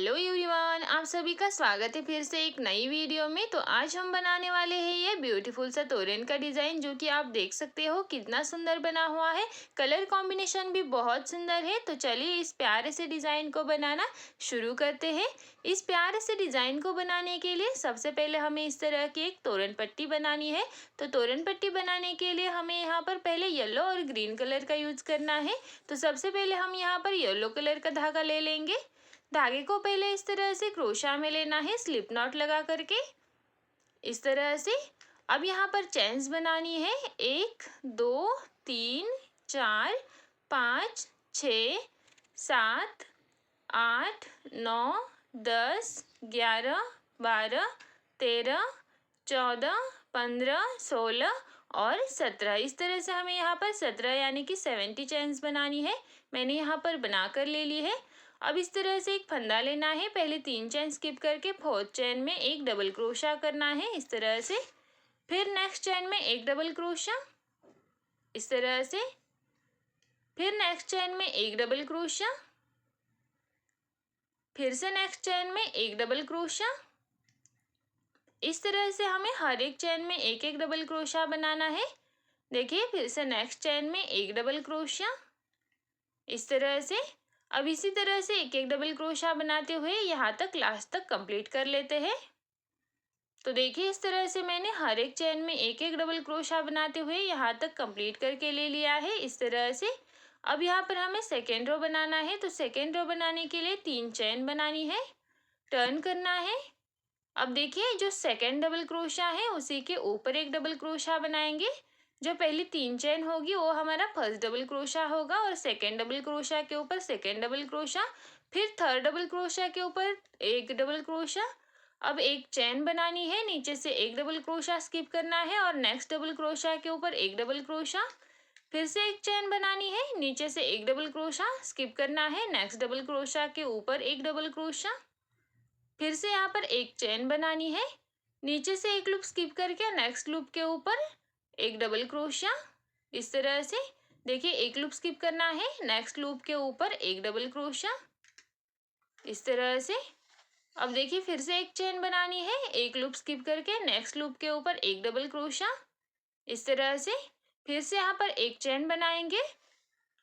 Hello everyone, आप सभी का स्वागत है फिर से एक नई वीडियो में। तो आज हम बनाने वाले हैं ये ब्यूटीफुल सा तोरण का डिज़ाइन, जो कि आप देख सकते हो कितना सुंदर बना हुआ है। कलर कॉम्बिनेशन भी बहुत सुंदर है। तो चलिए इस प्यारे से डिज़ाइन को बनाना शुरू करते हैं। इस प्यारे से डिज़ाइन को बनाने के लिए सबसे पहले हमें इस तरह की एक तोरण पट्टी बनानी है। तो तोरण पट्टी बनाने के लिए हमें यहाँ पर पहले येलो और ग्रीन कलर का यूज़ करना है। तो सबसे पहले हम यहाँ पर येलो कलर का धागा ले लेंगे। धागे को पहले इस तरह से क्रोशा में लेना है, स्लिप नॉट लगा करके इस तरह से। अब यहाँ पर चेन्स बनानी है, 1 2 3 4 5 6 7 8 9 10 11 12 13 14 15 16 और 17। इस तरह से हमें यहाँ पर 17 यानी कि 70 चेन्स बनानी है। मैंने यहाँ पर बना कर ले ली है। अब इस तरह से एक फंदा लेना है, पहले 3 चेन स्किप करके 4th चेन में एक डबल क्रोशा करना है इस तरह से। फिर नेक्स्ट चेन में एक डबल क्रोशा इस तरह से। फिर नेक्स्ट चेन में एक डबल क्रोशा, फिर से नेक्स्ट चेन में एक डबल क्रोशा। इस तरह से हमें हर एक चेन में एक एक डबल क्रोशा बनाना है। देखिए, फिर से नेक्स्ट चेन में एक डबल क्रोशा इस तरह से। अब इसी तरह से एक एक डबल क्रोशा बनाते हुए यहाँ तक लास्ट तक कंप्लीट कर लेते हैं। तो देखिए, इस तरह से मैंने हर एक चेन में एक एक डबल क्रोशा बनाते हुए यहाँ तक कंप्लीट करके ले लिया है इस तरह से। अब यहाँ पर हमें सेकेंड रो बनाना है। तो सेकेंड रो बनाने के लिए 3 चेन बनानी है, टर्न करना है। अब देखिए, जो सेकेंड डबल क्रोशा है उसी के ऊपर एक डबल क्रोशा बनाएंगे। जो पहली 3 चेन होगी वो हमारा फर्स्ट डबल क्रोशा होगा, और सेकेंड डबल क्रोशा के ऊपर सेकेंड डबल क्रोशा, फिर थर्ड डबल क्रोशा के ऊपर एक डबल क्रोशा। अब एक चेन बनानी है, नीचे से एक डबल क्रोशा स्किप करना है और नेक्स्ट डबल क्रोशा के ऊपर एक डबल क्रोशा। फिर से एक चेन बनानी है, नीचे से एक डबल क्रोशा स्किप करना है, नेक्स्ट डबल क्रोशा के ऊपर एक डबल क्रोशा। फिर से यहाँ पर एक चेन बनानी है, नीचे से एक लूप स्किप करके नेक्स्ट लूप के ऊपर एक डबल क्रोशा इस तरह से। देखिए, एक लूप स्किप करना है, नेक्स्ट लूप के ऊपर एक डबल क्रोशा इस तरह से। अब देखिए, फिर से एक चेन बनानी है, एक लूप स्किप करके नेक्स्ट लूप के ऊपर एक डबल क्रोशा इस तरह से। फिर से यहाँ पर एक चेन बनाएंगे,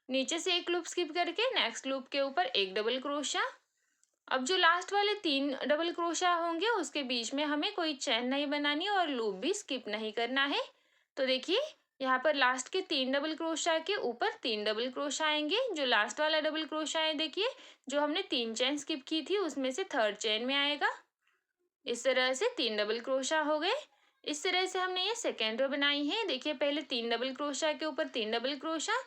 नीचे से एक लूप स्किप करके नेक्स्ट लूप के ऊपर एक डबल क्रोशा। अब जो लास्ट वाले 3 डबल क्रोशा होंगे उसके बीच में हमें कोई चेन नहीं बनानी और लूप भी स्किप नहीं करना है। तो देखिए, यहाँ पर लास्ट के 3 डबल क्रोशा के ऊपर 3 डबल क्रोशा आएंगे। जो लास्ट वाला डबल क्रोशा है, देखिए, जो हमने 3 चेन स्किप की थी उसमें से थर्ड चेन में आएगा इस तरह से। 3 डबल क्रोशा हो गए। इस तरह से हमने ये सेकेंड रो बनाई है। देखिए, पहले 3 डबल क्रोशा के ऊपर 3 डबल क्रोशा,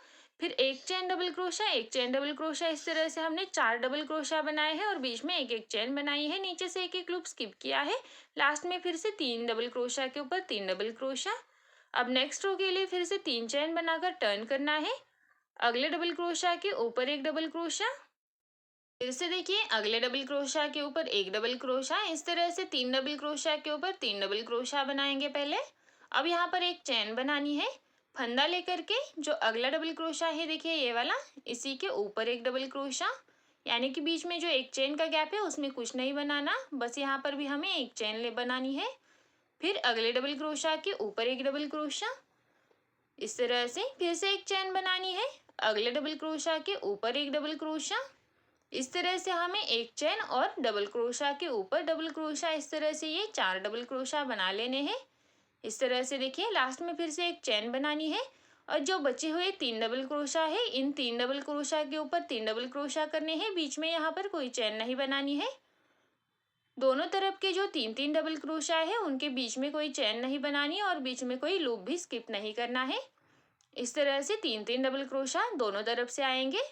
फिर एक चेन डबल क्रोशा, एक चेन डबल क्रोशा। इस तरह से हमने 4 डबल क्रोशा बनाए हैं और बीच में एक एक चेन बनाई है, नीचे से एक एक लूप स्किप किया है। लास्ट में फिर से 3 डबल क्रोशा के ऊपर 3 डबल क्रोशा। अब नेक्स्ट रो के लिए फिर से 3 चेन बनाकर टर्न करना है, अगले डबल क्रोशा के ऊपर एक डबल क्रोशा। फिर से देखिए, अगले डबल क्रोशा के ऊपर एक डबल क्रोशा। इस तरह से 3 डबल क्रोशा के ऊपर 3 डबल क्रोशा बनाएंगे पहले। अब यहाँ पर एक चेन बनानी है, फंदा लेकर के जो अगला डबल क्रोशा है, देखिए ये वाला, इसी के ऊपर एक डबल क्रोशा। यानी कि बीच में जो एक चेन का गैप है उसमें कुछ नहीं बनाना, बस यहाँ पर भी हमें एक चेन ले बनानी है। फिर अगले डबल क्रोशा के ऊपर एक डबल क्रोशा इस तरह से। फिर से एक चेन बनानी है, अगले डबल क्रोशा के ऊपर एक डबल क्रोशा। इस तरह से हमें एक चेन और डबल क्रोशा के ऊपर डबल क्रोशा, इस तरह से ये 4 डबल क्रोशा बना लेने हैं इस तरह से। देखिए, लास्ट में फिर से एक चेन बनानी है और जो बचे हुए 3 डबल क्रोशा है, इन 3 डबल क्रोशा के ऊपर 3 डबल क्रोशा करने हैं। बीच में यहाँ पर कोई चेन नहीं बनानी है। दोनों तरफ के जो 3-3 डबल क्रोशा है उनके बीच में कोई चेन नहीं बनानी और बीच में कोई लूप भी स्किप नहीं करना है। इस तरह से 3-3 डबल क्रोशा दोनों तरफ से आएंगे।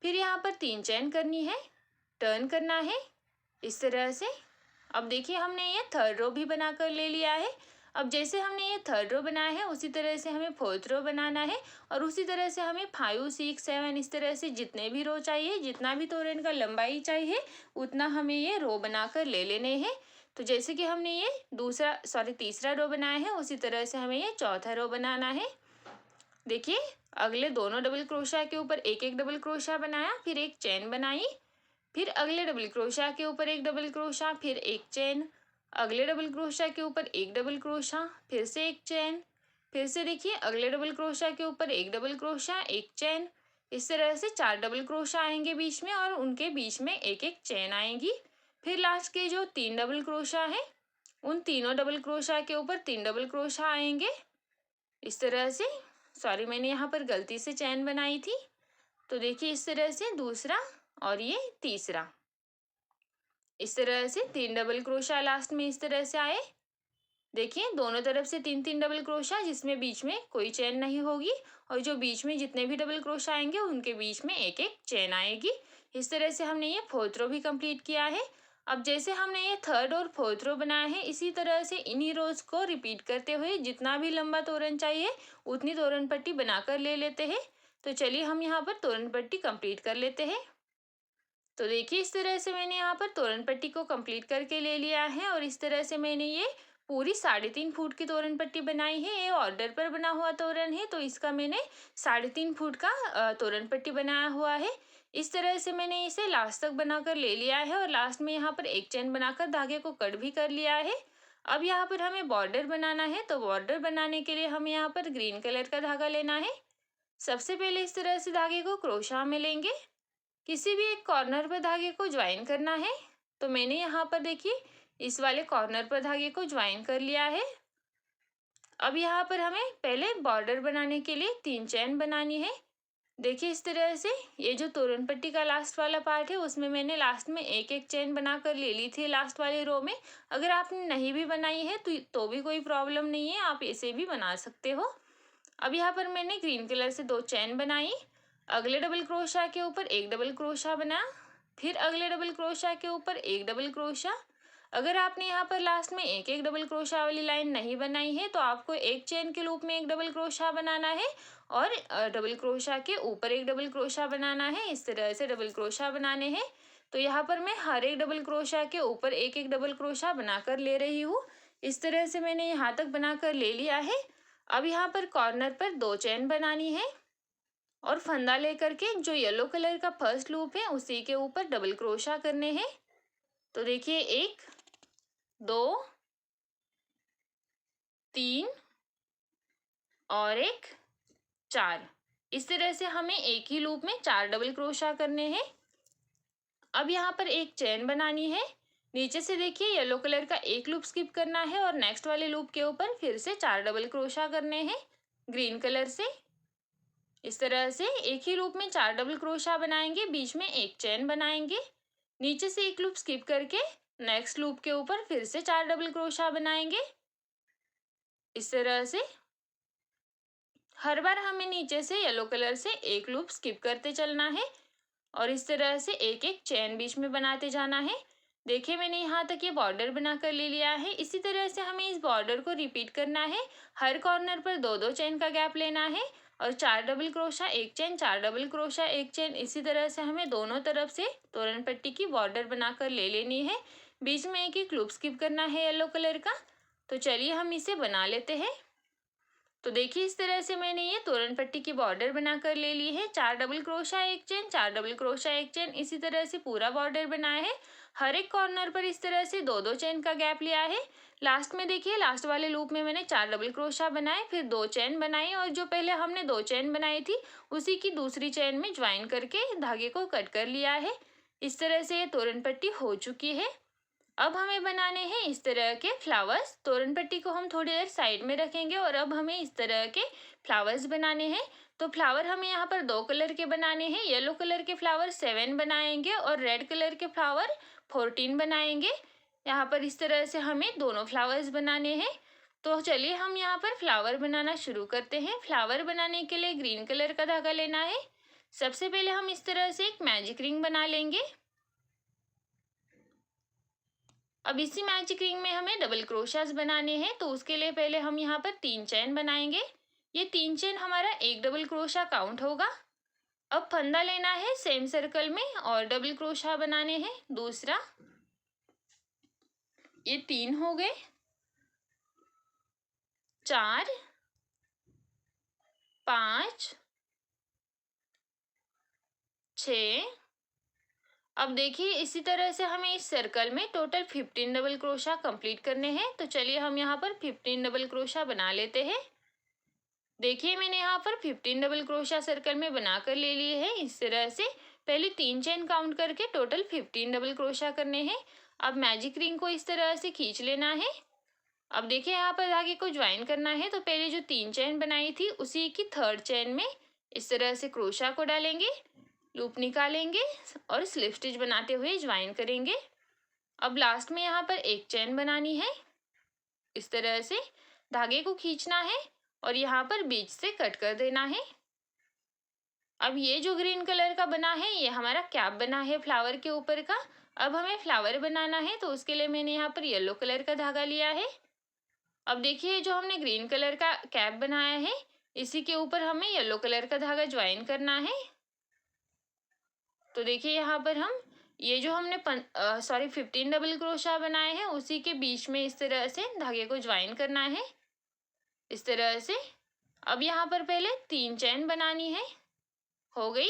फिर यहाँ पर 3 चेन करनी है, टर्न करना है इस तरह से। अब देखिए, हमने ये थर्ड रो भी बनाकर ले लिया है। अब जैसे हमने ये थर्ड रो बनाया है उसी तरह से हमें फोर्थ रो बनाना है, और उसी तरह से हमें 5 6 7 इस तरह से जितने भी रो चाहिए, जितना भी तोरण का लंबाई चाहिए उतना हमें ये रो बनाकर ले लेने हैं। तो जैसे कि हमने ये तीसरा रो बनाया है उसी तरह से हमें ये चौथा रो बनाना है। देखिए, अगले दोनों डबल क्रोशा के ऊपर एक एक डबल क्रोशा बनाया, फिर एक चेन बनाई, फिर अगले डबल क्रोशिया के ऊपर एक डबल क्रोशिया, फिर एक चेन, अगले डबल क्रोशिया के ऊपर एक डबल क्रोशिया, फिर से एक चेन, फिर से देखिए अगले डबल क्रोशिया के ऊपर एक डबल क्रोशिया, एक चेन। इस तरह से 4 डबल क्रोशिया आएंगे बीच में और उनके बीच में एक एक चेन आएंगी। फिर लास्ट के जो 3 डबल क्रोशिया है उन तीनों डबल क्रोशिया के ऊपर 3 डबल क्रोशिया आएंगे इस तरह से। सॉरी, मैंने यहाँ पर गलती से चेन बनाई थी। तो देखिए इस तरह से दूसरा और ये तीसरा, इस तरह से 3 डबल क्रोशिया लास्ट में इस तरह से आए। देखिए दोनों तरफ से 3-3 डबल क्रोशिया, जिसमें बीच में कोई चेन नहीं होगी, और जो बीच में जितने भी डबल क्रोशिया आएंगे उनके बीच में एक एक चेन आएगी। इस तरह से हमने ये 4th रो भी कंप्लीट किया है। अब जैसे हमने ये 3rd और 4th रो बनाया है, इसी तरह से इन्हीं रोज को रिपीट करते हुए जितना भी लंबा तोरण चाहिए उतनी तोरण पट्टी बनाकर ले लेते हैं। तो चलिए हम यहाँ पर तोरण पट्टी कंप्लीट कर लेते हैं। तो देखिए इस तरह से मैंने यहाँ पर तोरण पट्टी को कंप्लीट करके ले लिया है, और इस तरह से मैंने ये पूरी 3.5 फुट की तोरण पट्टी बनाई है। ये ऑर्डर पर बना हुआ तोरण है, तो इसका मैंने 3.5 फुट का तोरण पट्टी बनाया हुआ है। इस तरह से मैंने इसे लास्ट तक बनाकर ले लिया है, और लास्ट में यहाँ पर एक चेन बनाकर धागे को कट भी कर लिया है। अब यहाँ पर हमें बॉर्डर बनाना है, तो बॉर्डर बनाने के लिए हमें यहाँ पर ग्रीन कलर का धागा लेना है। सबसे पहले इस तरह से धागे को क्रोशा में लेंगे, किसी भी एक कॉर्नर पर धागे को ज्वाइन करना है। तो मैंने यहाँ पर देखिए इस वाले कॉर्नर पर धागे को ज्वाइन कर लिया है। अब यहाँ पर हमें पहले बॉर्डर बनाने के लिए 3 चेन बनानी है। देखिए इस तरह से ये जो तोरण पट्टी का लास्ट वाला पार्ट है उसमें मैंने लास्ट में एक एक चेन बनाकर ले ली थी लास्ट वाले रो में। अगर आपने नहीं भी बनाई है तो भी कोई प्रॉब्लम नहीं है, आप ऐसे भी बना सकते हो। अब यहाँ पर मैंने ग्रीन कलर से 2 चेन बनाई, अगले डबल क्रोशिया के ऊपर एक डबल क्रोशिया बनाया, फिर अगले डबल क्रोशिया के ऊपर एक डबल क्रोशिया। अगर आपने यहाँ पर लास्ट में एक एक डबल क्रोशिया वाली लाइन नहीं बनाई है तो आपको एक चेन के लूप में एक डबल क्रोशिया बनाना है, और डबल क्रोशिया के ऊपर एक डबल क्रोशिया बनाना है। इस तरह से डबल क्रोशिया बनाने हैं। तो यहाँ पर मैं हर एक डबल क्रोशिया के ऊपर एक एक डबल क्रोशिया बनाकर ले रही हूँ। इस तरह से मैंने यहाँ तक बनाकर ले लिया है। अब यहाँ पर कॉर्नर पर 2 चेन बनानी है, और फंदा लेकर के जो येलो कलर का फर्स्ट लूप है उसी के ऊपर डबल क्रोशिया करने हैं। तो देखिए 1 2 3 और 1 4, इस तरह से हमें एक ही लूप में 4 डबल क्रोशिया करने हैं। अब यहाँ पर एक चेन बनानी है, नीचे से देखिए येलो कलर का एक लूप स्किप करना है, और नेक्स्ट वाले लूप के ऊपर फिर से 4 डबल क्रोशिया करने हैं ग्रीन कलर से। इस तरह से एक ही लूप में 4 डबल क्रोशिया बनाएंगे, बीच में एक चेन बनाएंगे, नीचे से एक लूप स्किप करके नेक्स्ट लूप के ऊपर फिर से 4 डबल क्रोशिया बनाएंगे। इस तरह से हर बार हमें नीचे से येलो कलर से एक लूप स्किप करते चलना है, और इस तरह से एक एक चेन बीच में बनाते जाना है। देखिए मैंने यहाँ तक ये बॉर्डर बनाकर ले लिया है। इसी तरह से हमें इस बॉर्डर को रिपीट करना है। हर कॉर्नर पर 2-2 चेन का गैप लेना है, और 4 डबल क्रोशिया एक चेन, 4 डबल क्रोशिया एक चेन, इसी तरह से हमें दोनों तरफ से तोरण पट्टी की बॉर्डर बनाकर ले लेनी है। बीच में एक एक लूप स्किप करना है येलो कलर का। तो चलिए हम इसे बना लेते हैं। तो देखिए इस तरह से मैंने ये तोरण पट्टी की बॉर्डर बनाकर ले ली है। 4 डबल क्रोशिया एक चेन, 4 डबल क्रोशिया एक चेन, इसी तरह से पूरा बॉर्डर बनाया है। हर एक कॉर्नर पर इस तरह से 2-2 चेन का गैप लिया है। लास्ट में देखिए लास्ट वाले लूप में मैंने 4 डबल क्रोशिया बनाए, फिर 2 चेन बनाई, और जो पहले हमने 2 चेन बनाई थी उसी की दूसरी चेन में ज्वाइन करके धागे को कट कर लिया है। इस तरह से ये तोरण पट्टी हो चुकी है। अब हमें बनाने हैं इस तरह के फ्लावर्स। तोरण पट्टी को हम थोड़ी देर साइड में रखेंगे, और अब हमें इस तरह के फ्लावर्स बनाने हैं। तो फ्लावर हमें यहाँ पर 2 कलर के बनाने हैं। येलो कलर के फ्लावर 7 बनाएंगे, और रेड कलर के फ्लावर 14 बनाएंगे। यहाँ पर इस तरह से हमें दोनों फ्लावर्स बनाने हैं। तो चलिए हम यहाँ पर फ्लावर बनाना शुरू करते हैं। फ्लावर बनाने के लिए ग्रीन कलर का धागा लेना है। सबसे पहले हम इस तरह से एक मैजिक रिंग बना लेंगे। अब इसी मैजिक रिंग में हमें डबल क्रोशियाज बनाने हैं, तो उसके लिए पहले हम यहाँ पर 3 चेन बनाएंगे। ये 3 चेन हमारा एक डबल क्रोशिया काउंट होगा। अब फंदा लेना है सेम सर्कल में, और डबल क्रोशिया बनाने हैं दूसरा। ये 3 हो गए, 4 5 6। अब देखिए इसी तरह से हमें इस सर्कल में टोटल 15 डबल क्रोशा कंप्लीट करने हैं। तो चलिए हम यहाँ पर 15 डबल क्रोशा बना लेते हैं। देखिए मैंने यहाँ पर 15 डबल क्रोशा सर्कल में बनाकर ले लिए हैं। इस तरह से पहले 3 चेन काउंट करके टोटल 15 डबल क्रोशा करने हैं। अब मैजिक रिंग को इस तरह से खींच लेना है। अब देखिए यहाँ पर धागे को ज्वाइन करना है। तो पहले जो 3 चेन बनाई थी उसी की थर्ड चेन में इस तरह से क्रोशा को डालेंगे, लूप निकालेंगे और स्लिप स्टिच बनाते हुए ज्वाइन करेंगे। अब लास्ट में यहाँ पर एक चेन बनानी है। इस तरह से धागे को खींचना है और यहाँ पर बीच से कट कर देना है। अब ये जो ग्रीन कलर का बना है ये हमारा कैप बना है फ्लावर के ऊपर का। अब हमें फ्लावर बनाना है तो उसके लिए मैंने यहाँ पर येलो कलर का धागा लिया है। अब देखिए जो हमने ग्रीन कलर का कैप बनाया है इसी के ऊपर हमें येलो कलर का धागा ज्वाइन करना है। तो देखिए यहाँ पर हम ये जो हमने 15 डबल क्रोशा बनाए हैं उसी के बीच में इस तरह से धागे को ज्वाइन करना है, इस तरह से। अब यहाँ पर पहले 3 चेन बनानी है, हो गई।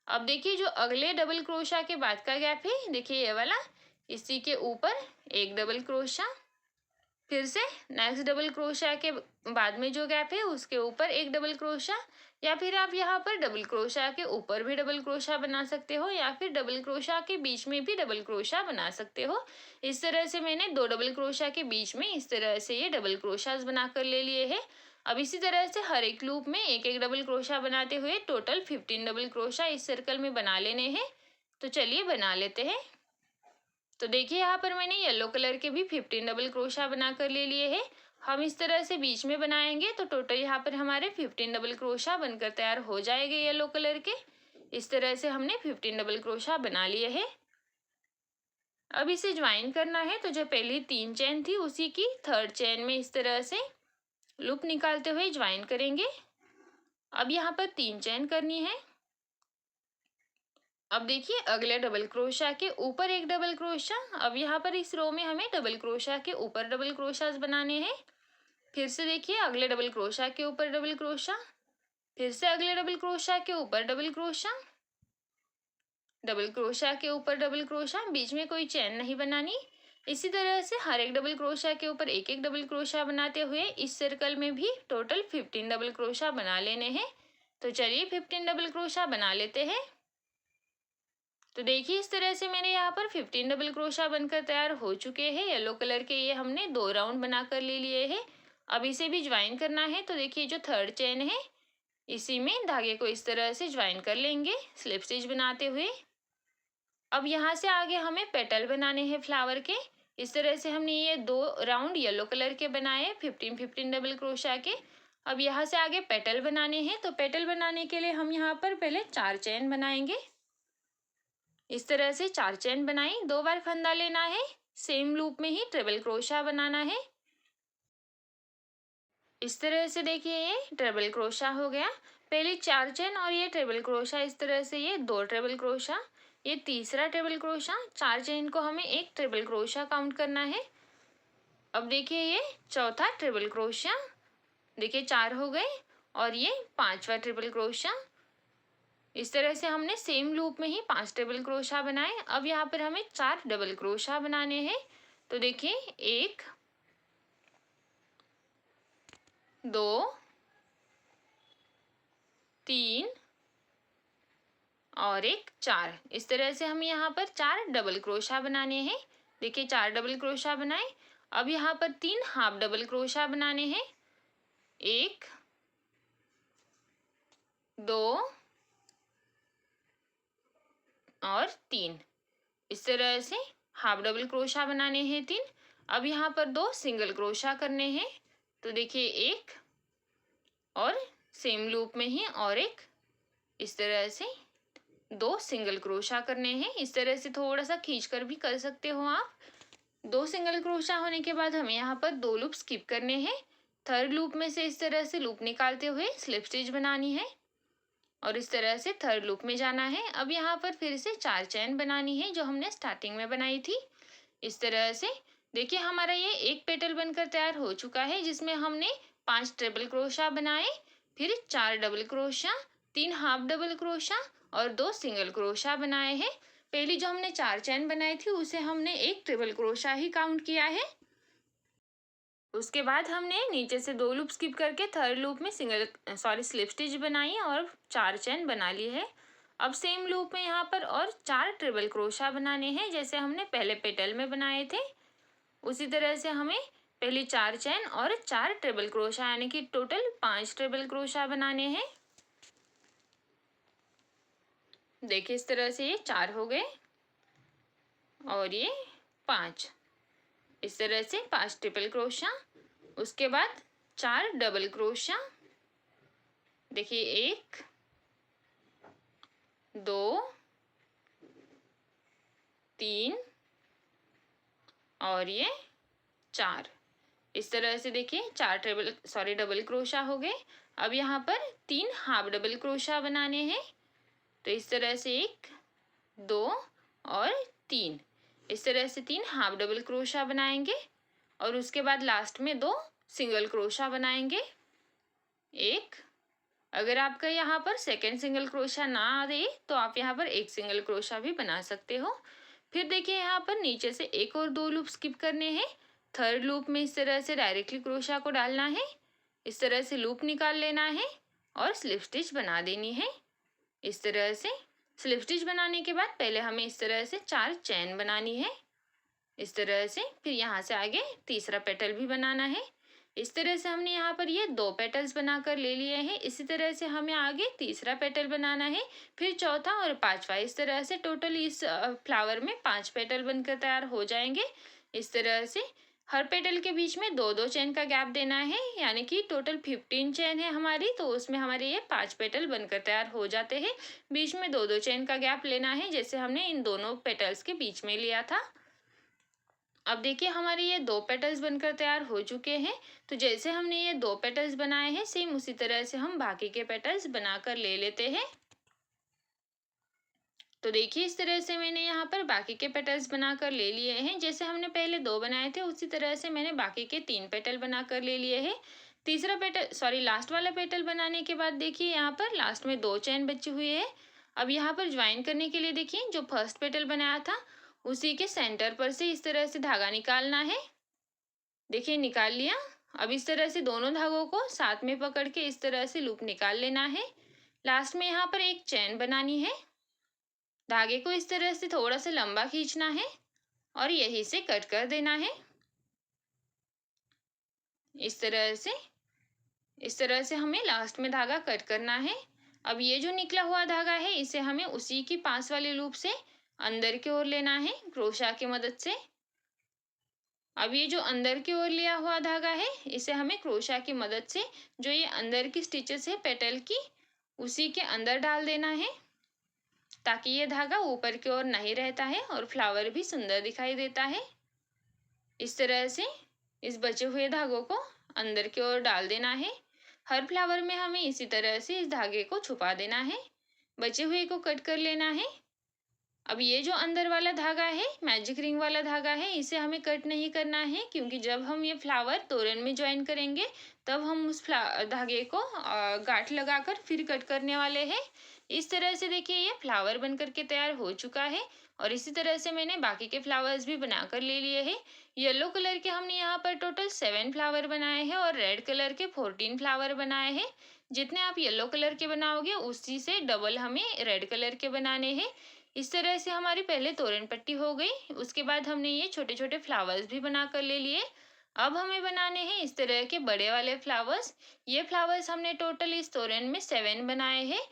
अब देखिए जो अगले डबल क्रोशा के बाद का गैप है, देखिए ये वाला, इसी के ऊपर एक डबल क्रोशा, फिर से नेक्स्ट डबल क्रोशा के बाद में जो गैप है उसके ऊपर एक डबल क्रोशा, या फिर आप यहाँ पर डबल क्रोशा के ऊपर भी डबल क्रोशा बना सकते हो या फिर डबल क्रोशा के बीच में भी डबल क्रोशा बना सकते हो। इस तरह से मैंने 2 डबल क्रोशा के बीच में इस तरह से ये डबल क्रोशास बनाकर ले लिए हैं। अब इसी तरह से हर एक लूप में एक एक डबल क्रोशा बनाते हुए टोटल 15 डबल क्रोशा इस सर्कल में बना लेने हैं। तो चलिए बना लेते हैं। तो देखिए यहाँ पर मैंने येलो कलर के भी 15 डबल क्रोशा बनाकर ले लिए हैं। हम इस तरह से बीच में बनाएंगे तो टोटल यहाँ पर हमारे 15 डबल क्रोशा बनकर तैयार हो जाएंगे येलो कलर के। इस तरह से हमने 15 डबल क्रोशा बना लिए हैं। अब इसे ज्वाइन करना है तो जो पहली 3 चेन थी उसी की थर्ड चेन में इस तरह से लूप निकालते हुए ज्वाइन करेंगे। अब यहाँ पर 3 चेन करनी है। अब देखिए अगले डबल क्रोशा के ऊपर एक डबल क्रोशा। अब यहाँ पर इस रो में हमें डबल क्रोशा के ऊपर डबल क्रोशास बनाने हैं। फिर से देखिए अगले डबल क्रोशा के ऊपर डबल क्रोशा, फिर से अगले डबल क्रोशा के ऊपर डबल क्रोशा, डबल क्रोशा के ऊपर डबल क्रोशा, बीच में कोई चेन नहीं बनानी। इसी तरह से हर एक डबल क्रोशा के ऊपर एक एक डबल क्रोशा बनाते हुए इस सर्कल में भी टोटल 15 डबल क्रोशा बना लेने हैं। तो चलिए 15 डबल क्रोशा बना लेते हैं। तो देखिए इस तरह से मैंने यहाँ पर 15 डबल क्रोशा बनकर तैयार हो चुके हैं। येलो कलर के ये हमने 2 राउंड बनाकर ले लिए हैं। अब इसे भी ज्वाइन करना है। तो देखिए जो थर्ड चेन है इसी में धागे को इस तरह से ज्वाइन कर लेंगे स्लिप स्टिच बनाते हुए। अब यहाँ से आगे हमें पेटल बनाने हैं फ्लावर के। इस तरह से हमने ये 2 राउंड येलो कलर के बनाए 15 डबल क्रोशा के। अब यहाँ से आगे पेटल बनाने हैं। तो पेटल बनाने के लिए हम यहाँ पर पहले 4 चेन बनाएंगे। इस तरह से 4 चेन बनाई, 2 बार फंदा लेना है, सेम लूप में ही ट्रिपल क्रोशा बनाना है। इस तरह से देखिए ये ट्रिपल क्रोशा हो गया। पहले 4 चेन और ये ट्रिपल क्रोशा, इस तरह से ये 2 ट्रिपल क्रोशा, ये तीसरा ट्रिपल क्रोशा। 4 चेन को हमें एक ट्रिपल क्रोशा काउंट करना है। अब देखिए ये चौथा ट्रिपल क्रोशा, देखिए 4 हो गए, और ये 5वां ट्रिपल क्रोशा। इस तरह से हमने सेम लूप में ही 5 डबल क्रोशा बनाए। अब यहाँ पर हमें 4 डबल क्रोशा बनाने हैं। तो देखिए 1 2 3 और एक 4। इस तरह से हमें यहाँ पर 4 डबल क्रोशा बनाने हैं। देखिए 4 डबल क्रोशा बनाए। अब यहाँ पर 3 हाफ डबल क्रोशा बनाने हैं। 1 2 और 3। इस तरह से हाफ डबल क्रोशा बनाने हैं 3। अब यहाँ पर 2 सिंगल क्रोशा करने हैं। तो देखिए 1 और सेम लूप में ही और एक, इस तरह से 2 सिंगल क्रोशा करने हैं। इस तरह से थोड़ा सा खींच कर भी कर सकते हो आप। 2 सिंगल क्रोशा होने के बाद हमें यहाँ पर 2 लूप स्किप करने हैं। थर्ड लूप में से इस तरह से लूप निकालते हुए स्लिप स्टिच बनानी है और इस तरह से थर्ड लूप में जाना है। अब यहाँ पर फिर से 4 चेन बनानी है जो हमने स्टार्टिंग में बनाई थी। इस तरह से देखिए हमारा ये एक पेटल बनकर तैयार हो चुका है जिसमें हमने 5 ट्रिपल क्रोशा बनाए, फिर 4 double crochet, 3 half double crochet और 2 सिंगल क्रोशा बनाए हैं। पहली जो हमने 4 चैन बनाई थी उसे हमने एक ट्रिपल क्रोशा ही काउंट किया है। उसके बाद हमने नीचे से 2 लूप स्किप करके थर्ड लूप में स्लिप स्टिच बनाई और 4 चैन बना ली है। अब सेम लूप में यहाँ पर और 4 ट्रिपल क्रोशा बनाने हैं जैसे हमने पहले पेटल में बनाए थे। उसी तरह से हमें पहले 4 चैन और 4 ट्रिपल क्रोशा यानी कि टोटल 5 ट्रिपल क्रोशा बनाने हैं। देखिए इस तरह से ये 4 हो गए और ये 5, इस तरह से 5 ट्रिपल क्रोशा। उसके बाद 4 डबल क्रोशा, देखिए 1 2 3 और ये 4, इस तरह से देखिए 4 डबल क्रोशा हो गए। अब यहाँ पर 3 हाफ डबल क्रोशा बनाने हैं, तो इस तरह से 1 2 और 3, इस तरह से 3 हाफ डबल क्रोशा बनाएंगे और उसके बाद लास्ट में 2 सिंगल क्रोशा बनाएंगे। एक, अगर आपका यहाँ पर सेकेंड सिंगल क्रोशा ना आ दे तो आप यहाँ पर एक सिंगल क्रोशा भी बना सकते हो। फिर देखिए यहाँ पर नीचे से एक और 2 लूप स्किप करने हैं। थर्ड लूप में इस तरह से डायरेक्टली क्रोशा को डालना है, इस तरह से लूप निकाल लेना है और स्लिप स्टिच बना देनी है। इस तरह से स्लिप स्टिच बनाने के बाद पहले हमें इस तरह से 4 चैन बनानी है, इस तरह से। फिर यहाँ से आगे तीसरा पेटल भी बनाना है। इस तरह से हमने यहाँ पर ये 2 पेटल्स बनाकर ले लिए हैं। इसी तरह से हमें आगे तीसरा पेटल बनाना है, फिर चौथा और पांचवा। इस तरह से टोटल इस फ्लावर में 5 पेटल बनकर तैयार हो जाएंगे। इस तरह से हर पेटल के बीच में 2-2 चैन का गैप देना है, यानी कि टोटल 15 चैन है हमारी, तो उसमें हमारे ये 5 पेटल बनकर तैयार हो जाते हैं। बीच में 2-2 चैन का गैप लेना है जैसे हमने इन दोनों पेटल्स के बीच में लिया था। अब देखिए हमारे ये 2 पेटल्स बनकर तैयार हो चुके हैं। तो जैसे हमने ये 2 पेटल्स बनाए हैं सेम उसी तरह से हम बाकी के पेटल्स बनाकर ले लेते हैं। तो देखिए इस तरह से मैंने यहाँ पर बाकी के पेटल्स बनाकर ले लिए हैं। जैसे हमने पहले 2 बनाए थे उसी तरह से मैंने बाकी के 3 पेटल बनाकर ले लिए हैं। तीसरा पेटल लास्ट वाला पेटल बनाने के बाद देखिए यहाँ पर लास्ट में 2 चैन बची हुई है। अब यहाँ पर ज्वाइन करने के लिए देखिए जो फर्स्ट पेटल बनाया था उसी के सेंटर पर से इस तरह से धागा निकालना है। देखिए निकाल लिया। अब इस तरह से दोनों धागों को साथ में पकड़ के इस तरह से लूप निकाल लेना है। लास्ट में यहाँ पर एक चैन बनानी है। धागे को इस तरह से थोड़ा सा लंबा खींचना है और यहीं से कट कर देना है। इस तरह से हमें लास्ट में धागा कट करना है। अब ये जो निकला हुआ धागा है इसे हमें उसी की पास वाले लूप से अंदर की ओर लेना है क्रोशा की मदद से। अब ये जो अंदर की ओर लिया हुआ धागा है इसे हमें क्रोशा की मदद से जो ये अंदर की स्टिचेस है पेटल की उसी के अंदर डाल देना है, ताकि ये धागा ऊपर की ओर नहीं रहता है और फ्लावर भी सुंदर दिखाई देता है। इस तरह से इस बचे हुए धागों को अंदर की ओर डाल देना है। हर फ्लावर में हमें इसी तरह से इस धागे को छुपा देना है। बचे हुए को कट कर लेना है। अब ये जो अंदर वाला धागा है मैजिक रिंग वाला धागा है इसे हमें कट नहीं करना है, क्योंकि जब हम ये फ्लावर तोरण में ज्वाइन करेंगे तब हम उस धागे को गांठ लगाकर फिर कट करने वाले हैं। इस तरह से देखिए ये फ्लावर बन करके तैयार हो चुका है और इसी तरह से मैंने बाकी के फ्लावर्स भी बनाकर ले लिए हैं। येलो कलर के हमने यहाँ पर टोटल 7 फ्लावर बनाए हैं और रेड कलर के 14 फ्लावर बनाए हैं। जितने आप येलो कलर के बनाओगे उसी से डबल हमें रेड कलर के बनाने हैं। इस तरह से हमारी पहले तोरण पट्टी हो गई। उसके बाद हमने ये छोटे छोटे फ्लावर्स भी बना कर ले लिए। अब हमें बनाने हैं इस तरह के बड़े वाले फ्लावर्स। ये फ्लावर्स हमने टोटल इस तोरण में 7 बनाए हैं।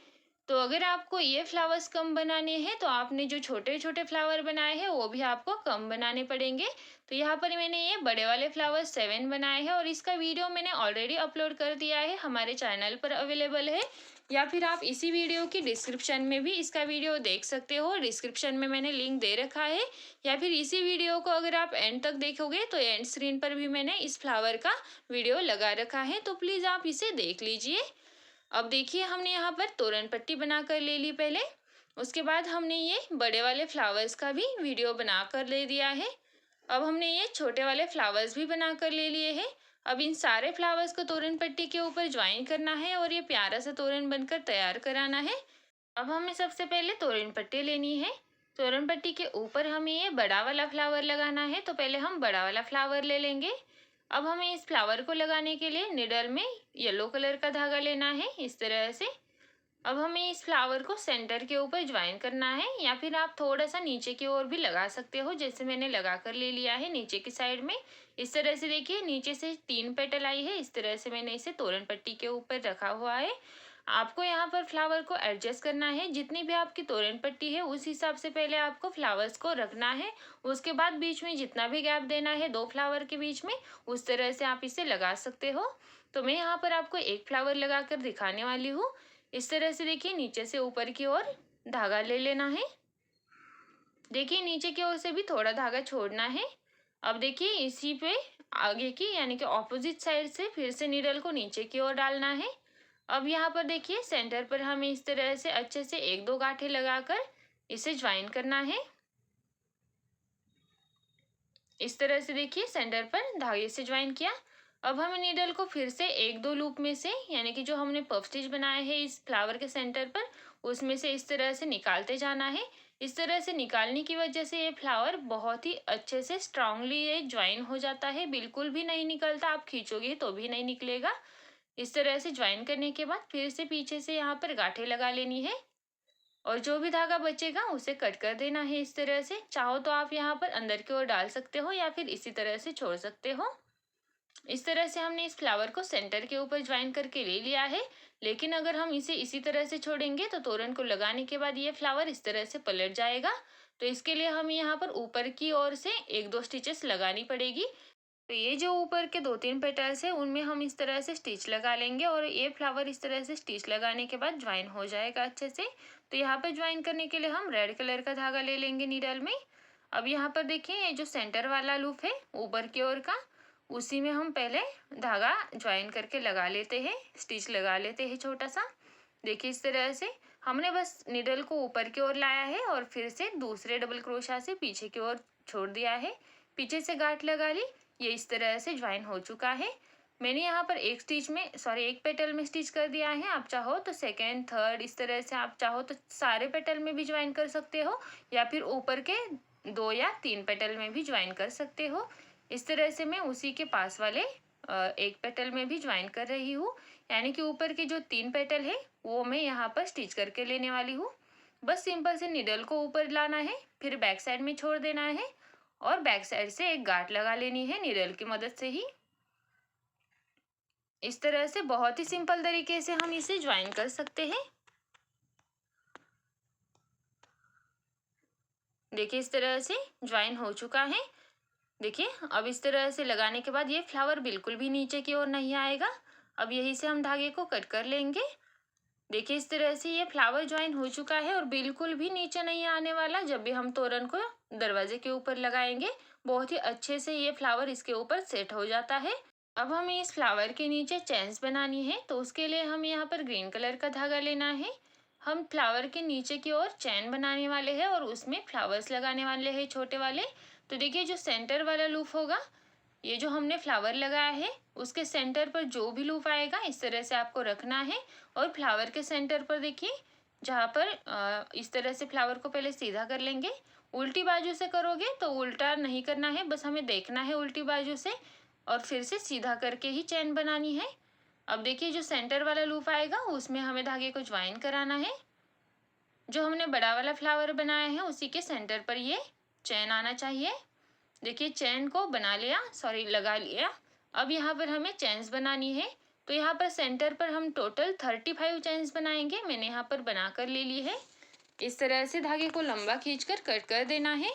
तो अगर आपको ये फ्लावर्स कम बनाने हैं तो आपने जो छोटे छोटे फ्लावर बनाए हैं वो भी आपको कम बनाने पड़ेंगे। तो यहाँ पर मैंने ये बड़े वाले फ्लावर्स 7 बनाए हैं और इसका वीडियो मैंने ऑलरेडी अपलोड कर दिया है, हमारे चैनल पर अवेलेबल है, या फिर आप इसी वीडियो की डिस्क्रिप्शन में भी इसका वीडियो देख सकते हो। डिस्क्रिप्शन में मैंने लिंक दे रखा है, या फिर इसी वीडियो को अगर आप एंड तक देखोगे तो एंड स्क्रीन पर भी मैंने इस फ्लावर का वीडियो लगा रखा है, तो प्लीज़ आप इसे देख लीजिए। अब देखिए हमने यहाँ पर तोरण पट्टी बनाकर ले ली पहले। उसके बाद हमने ये बड़े वाले फ्लावर्स का भी वीडियो बनाकर ले दिया है। अब हमने ये छोटे वाले फ्लावर्स भी बनाकर ले लिए हैं। अब इन सारे फ्लावर्स को तोरण पट्टी के ऊपर ज्वाइन करना है और ये प्यारा सा तोरण बनकर तैयार कराना है। अब हमें सबसे पहले तोरण पट्टी लेनी है। तोरण पट्टी के ऊपर हमें ये बड़ा वाला फ्लावर लगाना है, तो पहले हम बड़ा वाला फ्लावर ले लेंगे। अब हमें इस फ्लावर को लगाने के लिए निडल में येलो कलर का धागा लेना है इस तरह से। अब हमें इस फ्लावर को सेंटर के ऊपर ज्वाइन करना है, या फिर आप थोड़ा सा नीचे की ओर भी लगा सकते हो, जैसे मैंने लगा कर ले लिया है नीचे की साइड में। इस तरह से देखिए नीचे से 3 पेटल आई है, इस तरह से मैंने इसे तोरण पट्टी के ऊपर रखा हुआ है। आपको यहाँ पर फ्लावर को एडजस्ट करना है, जितनी भी आपकी तोरण पट्टी है उस हिसाब से पहले आपको फ्लावर्स को रखना है। उसके बाद बीच में जितना भी गैप देना है 2 फ्लावर के बीच में, उस तरह से आप इसे लगा सकते हो। तो मैं यहाँ पर आपको एक फ्लावर लगा कर दिखाने वाली हूँ। इस तरह से देखिए नीचे से ऊपर की ओर धागा ले लेना है। देखिए नीचे की ओर से भी थोड़ा धागा छोड़ना है। अब देखिए इसी पे आगे की यानी कि ऑपोजिट साइड से फिर से नीडल को नीचे की ओर डालना है। अब यहाँ पर देखिए सेंटर पर हमें इस तरह से अच्छे से 1-2 गांठें लगाकर इसे ज्वाइन करना है। इस तरह से देखिए सेंटर पर धागे से ज्वाइन किया। अब हमें नीडल को फिर से 1-2 लूप में से यानी कि जो हमने पफ स्टिच बनाए हैं इस फ्लावर के सेंटर पर, उसमें से इस तरह से निकालते जाना है। इस तरह से निकालने की वजह से ये फ्लावर बहुत ही अच्छे से स्ट्रांगली ये ज्वाइन हो जाता है, बिल्कुल भी नहीं निकलता, आप खींचोगे तो भी नहीं निकलेगा। इस तरह से ज्वाइन करने के बाद फिर से पीछे से यहाँ पर गांठें लगा लेनी है, और जो भी धागा बचेगा उसे कट कर देना है इस तरह से। चाहो तो आप यहाँ पर अंदर की ओर डाल सकते हो या फिर इसी तरह से छोड़ सकते हो। इस तरह से हमने इस फ्लावर को सेंटर के ऊपर ज्वाइन करके ले लिया है, लेकिन अगर हम इसे इसी तरह से छोड़ेंगे तो तोरण को लगाने के बाद ये फ्लावर इस तरह से पलट जाएगा। तो इसके लिए हमें यहाँ पर ऊपर की ओर से 1-2 स्टिचेस लगानी पड़ेगी। तो ये जो ऊपर के 2-3 पेटल्स है उनमें हम इस तरह से स्टिच लगा लेंगे, और ये फ्लावर इस तरह से स्टिच लगाने के बाद ज्वाइन हो जाएगा अच्छे से। तो यहाँ पर ज्वाइन करने के लिए हम रेड कलर का धागा ले लेंगे नीडल में। अब यहाँ पर देखिए ये जो सेंटर वाला लूप है ऊपर की ओर का, उसी में हम पहले धागा ज्वाइन करके लगा लेते हैं, स्टिच लगा लेते हैं छोटा सा। देखिए इस तरह से हमने बस निडल को ऊपर की ओर लाया है और फिर से दूसरे डबल क्रोशा से पीछे की ओर छोड़ दिया है, पीछे से गांठ लगा ली। ये इस तरह से ज्वाइन हो चुका है। मैंने यहाँ पर एक पेटल में स्टिच कर दिया है। आप चाहो तो सेकेंड, थर्ड, इस तरह से आप चाहो तो सारे पेटल में भी ज्वाइन कर सकते हो, या फिर ऊपर के 2 या 3 पेटल में भी ज्वाइन कर सकते हो। इस तरह से मैं उसी के पास वाले एक पेटल में भी ज्वाइन कर रही हूँ, यानी कि ऊपर के जो 3 पेटल है वो मैं यहाँ पर स्टिच करके लेने वाली हूँ। बस सिंपल से निडल को ऊपर लाना है, फिर बैक साइड में छोड़ देना है, और बैक साइड से एक गांठ लगा लेनी है निडल की मदद से ही। इस तरह से बहुत ही सिंपल तरीके से हम इसे ज्वाइन कर सकते हैं। देखिए इस तरह से ज्वाइन हो चुका है। देखिए अब इस तरह से लगाने के बाद ये फ्लावर बिल्कुल भी नीचे की ओर नहीं आएगा। अब यहीं से हम धागे को कट कर लेंगे। देखिए इस तरह से ये फ्लावर ज्वाइन हो चुका है और बिल्कुल भी नीचे नहीं आने वाला। जब भी हम तोरण को दरवाजे के ऊपर लगाएंगे बहुत ही अच्छे से ये फ्लावर इसके ऊपर सेट हो जाता है। अब हमें इस फ्लावर के नीचे चेन्स बनानी है, तो उसके लिए हमें यहाँ पर ग्रीन कलर का धागा लेना है। हम फ्लावर के नीचे की ओर चैन बनाने वाले हैं और उसमें फ्लावर्स लगाने वाले हैं छोटे वाले। तो देखिए जो सेंटर वाला लूप होगा, ये जो हमने फ्लावर लगाया है उसके सेंटर पर जो भी लूप आएगा इस तरह से आपको रखना है। और फ्लावर के सेंटर पर देखिए जहाँ पर इस तरह से फ्लावर को पहले सीधा कर लेंगे। उल्टी बाजू से करोगे तो उल्टा नहीं करना है, बस हमें देखना है उल्टी बाजू से, और फिर से सीधा करके ही चैन बनानी है। अब देखिए जो सेंटर वाला लूप आएगा उसमें हमें धागे को ज्वाइन कराना है। जो हमने बड़ा वाला फ्लावर बनाया है उसी के सेंटर पर ये चैन आना चाहिए। देखिए चैन को लगा लिया। अब यहाँ पर हमें चैन्स बनानी है, तो यहाँ पर सेंटर पर हम टोटल 35 चैन्स बनाएंगे। मैंने यहाँ पर बनाकर ले ली है। इस तरह से धागे को लंबा खींचकर कट कर देना है।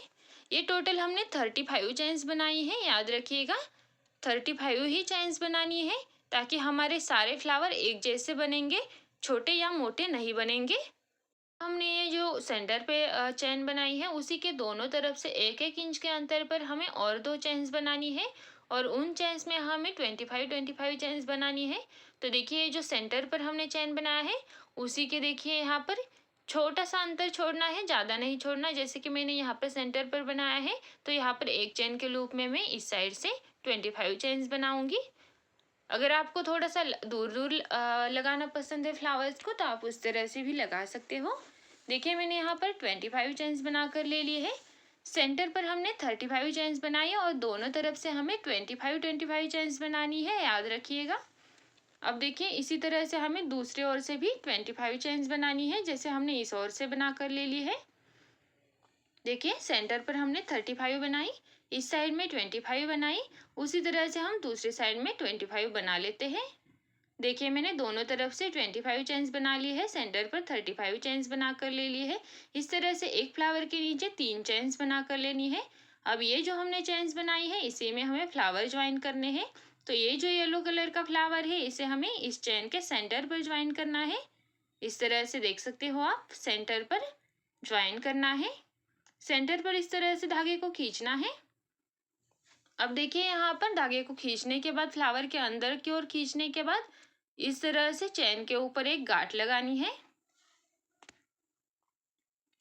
ये टोटल हमने 35 चैन्स बनाई है, याद रखिएगा 35 ही चैन्स बनानी है, ताकि हमारे सारे फ्लावर एक जैसे बनेंगे, छोटे या मोटे नहीं बनेंगे। हमने ये जो सेंटर पे चैन बनाई है उसी के दोनों तरफ से 1-1 इंच के अंतर पर हमें और 2 चैन्स बनानी है, और उन चैन्स में हमें 25 चैन्स बनानी है। तो देखिए जो सेंटर पर हमने चैन बनाया है उसी के देखिए यहाँ पर छोटा सा अंतर छोड़ना है, ज़्यादा नहीं छोड़ना। जैसे कि मैंने यहाँ पर सेंटर पर बनाया है तो यहाँ पर एक चैन के लूप में मैं इस साइड से 25 चैन्स बनाऊंगी। अगर आपको थोड़ा सा दूर दूर लगाना पसंद है फ्लावर्स को तो आप उस तरह से भी लगा सकते हो। देखिए मैंने यहाँ पर 25 चेन्स बनाकर ले लिए है। सेंटर पर हमने 35 चेन्स बनाई है और दोनों तरफ से हमें 25 चेन्स बनानी है, याद रखिएगा। अब देखिए इसी तरह से हमें दूसरे ओर से भी 25 चेन्स बनानी है, जैसे हमने इस ओर से बनाकर ले ली है। देखिए सेंटर पर हमने 35 बनाई, इस साइड में 25 बनाई, उसी तरह से हम दूसरी साइड में 25 बना लेते हैं। देखिए मैंने दोनों तरफ से 25 चेन्स बना ली है, सेंटर पर 35 चेन्स बनाकर ले ली है। इस तरह से एक फ्लावर के नीचे 3 चेन्स बनाकर लेनी है। अब ये जो हमने चेन्स बनाई है इसी में हमें फ्लावर ज्वाइन करने हैं। तो ये जो येलो कलर का फ्लावर है इसे हमें इस चेन के सेंटर पर ज्वाइन करना है। इस तरह से देख सकते हो आप, सेंटर पर ज्वाइन करना है। सेंटर पर इस तरह से धागे को खींचना है। अब देखिए यहाँ पर धागे को खींचने के बाद, फ्लावर के अंदर की ओर खींचने के बाद इस तरह से चेन के ऊपर एक गांठ लगानी है।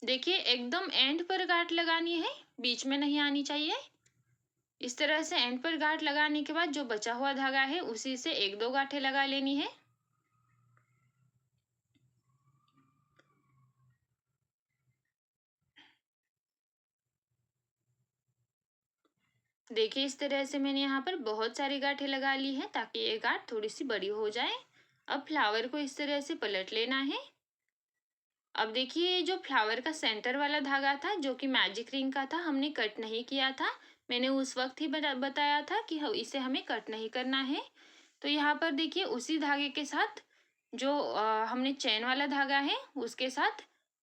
देखिए एकदम एंड पर गांठ लगानी है, बीच में नहीं आनी चाहिए। इस तरह से एंड पर गांठ लगाने के बाद जो बचा हुआ धागा है उसी से 1-2 गांठें लगा लेनी है। देखिए इस तरह से मैंने यहाँ पर बहुत सारी गांठें लगा ली हैं ताकि ये गांठ थोड़ी सी बड़ी हो जाए। अब फ्लावर को इस तरह से पलट लेना है। अब देखिए जो फ्लावर का सेंटर वाला धागा था जो कि मैजिक रिंग का था, हमने कट नहीं किया था। मैंने उस वक्त ही बताया था कि इसे हमें कट नहीं करना है। तो यहाँ पर देखिए उसी धागे के साथ जो हमने चैन वाला धागा है उसके साथ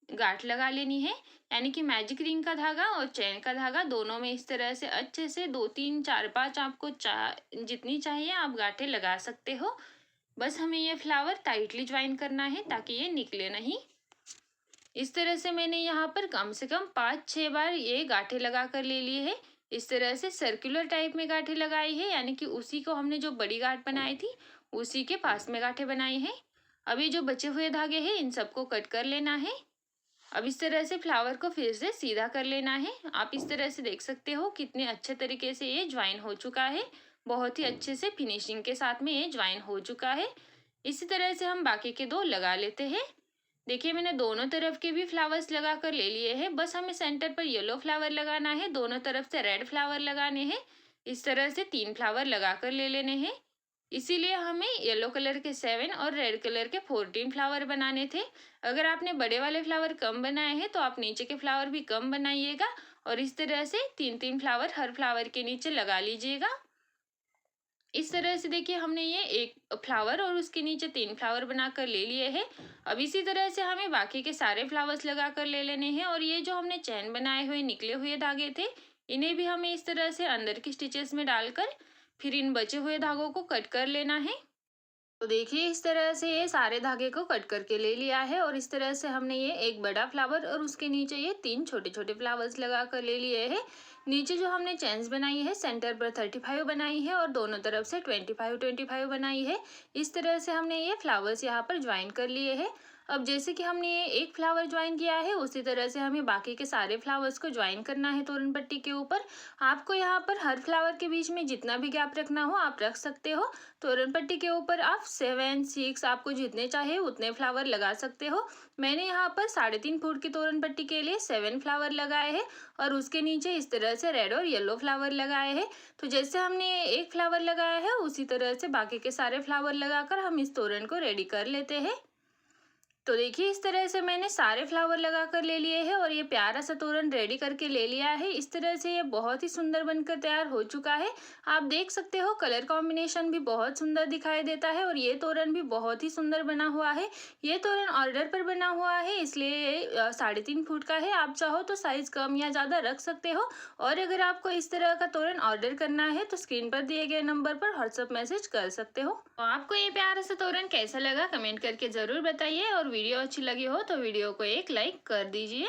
गांठ लगा लेनी है। यानी कि मैजिक रिंग का धागा और चैन का धागा दोनों में इस तरह से अच्छे से 2 3 4 5 आपको जितनी चाहिए आप गांठें लगा सकते हो। बस हमें ये फ्लावर टाइटली ज्वाइन करना है ताकि ये निकले नहीं। इस तरह से मैंने यहाँ पर कम से कम 5-6 बार ये गांठें लगा कर ले ली है। इस तरह से सर्कुलर टाइप में गांठें लगाई है, यानी कि उसी को हमने जो बड़ी गांठ बनाई थी उसी के पास में गांठें बनाई हैं। अभी जो बचे हुए धागे हैं इन सबको कट कर लेना है। अब इस तरह से फ्लावर को फिर से सीधा कर लेना है। आप इस तरह से देख सकते हो कितने अच्छे तरीके से ये ज्वाइन हो चुका है। बहुत ही अच्छे से फिनिशिंग के साथ में ये ज्वाइन हो चुका है। इसी तरह से हम बाकी के 2 लगा लेते हैं। देखिए मैंने दोनों तरफ के भी फ्लावर्स लगा कर ले लिए हैं। बस हमें सेंटर पर येलो फ्लावर लगाना है, दोनों तरफ से रेड फ्लावर लगाने हैं। इस तरह से 3 फ्लावर लगा कर ले लेने हैं। इसीलिए हमें येलो कलर के 7 और रेड कलर के 14 फ्लावर बनाने थे। अगर आपने बड़े वाले फ्लावर कम बनाए हैं तो आप नीचे के फ्लावर भी कम बनाइएगा और इस तरह से 3-3 फ्लावर हर फ्लावर के नीचे लगा लीजिएगा। इस तरह से देखिए हमने ये एक फ्लावर और उसके नीचे 3 फ्लावर बनाकर ले लिए हैं। अब इसी तरह से हमें बाकी के सारे फ्लावर्स लगा कर ले लेने हैं और ये जो हमने चैन बनाए हुए निकले हुए धागे थे इन्हें भी हमें इस तरह से अंदर की स्टिचेस में डालकर फिर इन बचे हुए धागों को कट कर लेना है। तो देखिए इस तरह से ये सारे धागे को कट करके ले लिया है और इस तरह से हमने ये एक बड़ा फ्लावर और उसके नीचे ये 3 छोटे छोटे फ्लावर्स लगा कर ले लिए हैं। नीचे जो हमने चेन्स बनाई है सेंटर पर 35 बनाई है और दोनों तरफ से 25 बनाई है। इस तरह से हमने ये फ्लावर्स यहाँ पर ज्वाइन कर लिए हैं। अब जैसे कि हमने ये एक फ्लावर ज्वाइन किया है उसी तरह से हमें बाकी के सारे फ्लावर्स को ज्वाइन करना है तोरण पट्टी के ऊपर। आपको यहाँ पर हर फ्लावर के बीच में जितना भी गैप रखना हो आप रख सकते हो। तोरण पट्टी के ऊपर आप 7-6 आपको जितने चाहे उतने फ्लावर लगा सकते हो। मैंने यहाँ पर 3.5 फुट की तोरण पट्टी के लिए 7 फ्लावर लगाए हैं और उसके नीचे इस तरह से रेड और येलो फ्लावर लगाए हैं। तो जैसे हमने एक फ्लावर लगाया है उसी तरह से बाकी के सारे फ्लावर लगाकर हम इस तोरण को रेडी कर लेते हैं। तो देखिए इस तरह से मैंने सारे फ्लावर लगा कर ले लिए हैं और ये प्यारा सा तोरण रेडी करके ले लिया है। इस तरह से ये बहुत ही सुंदर बनकर तैयार हो चुका है। आप देख सकते हो कलर कॉम्बिनेशन भी बहुत सुंदर दिखाई देता है और ये तोरण भी बहुत ही सुंदर बना हुआ है। ये तोरण ऑर्डर पर बना हुआ है इसलिए ये 3.5 फुट का है। आप चाहो तो साइज कम या ज़्यादा रख सकते हो और अगर आपको इस तरह का तोरण ऑर्डर करना है तो स्क्रीन पर दिए गए नंबर पर व्हाट्सएप मैसेज कर सकते हो। तो आपको ये प्यारा सा तोरण कैसा लगा कमेंट करके ज़रूर बताइए और वीडियो अच्छी लगी हो तो वीडियो को एक लाइक कर दीजिए।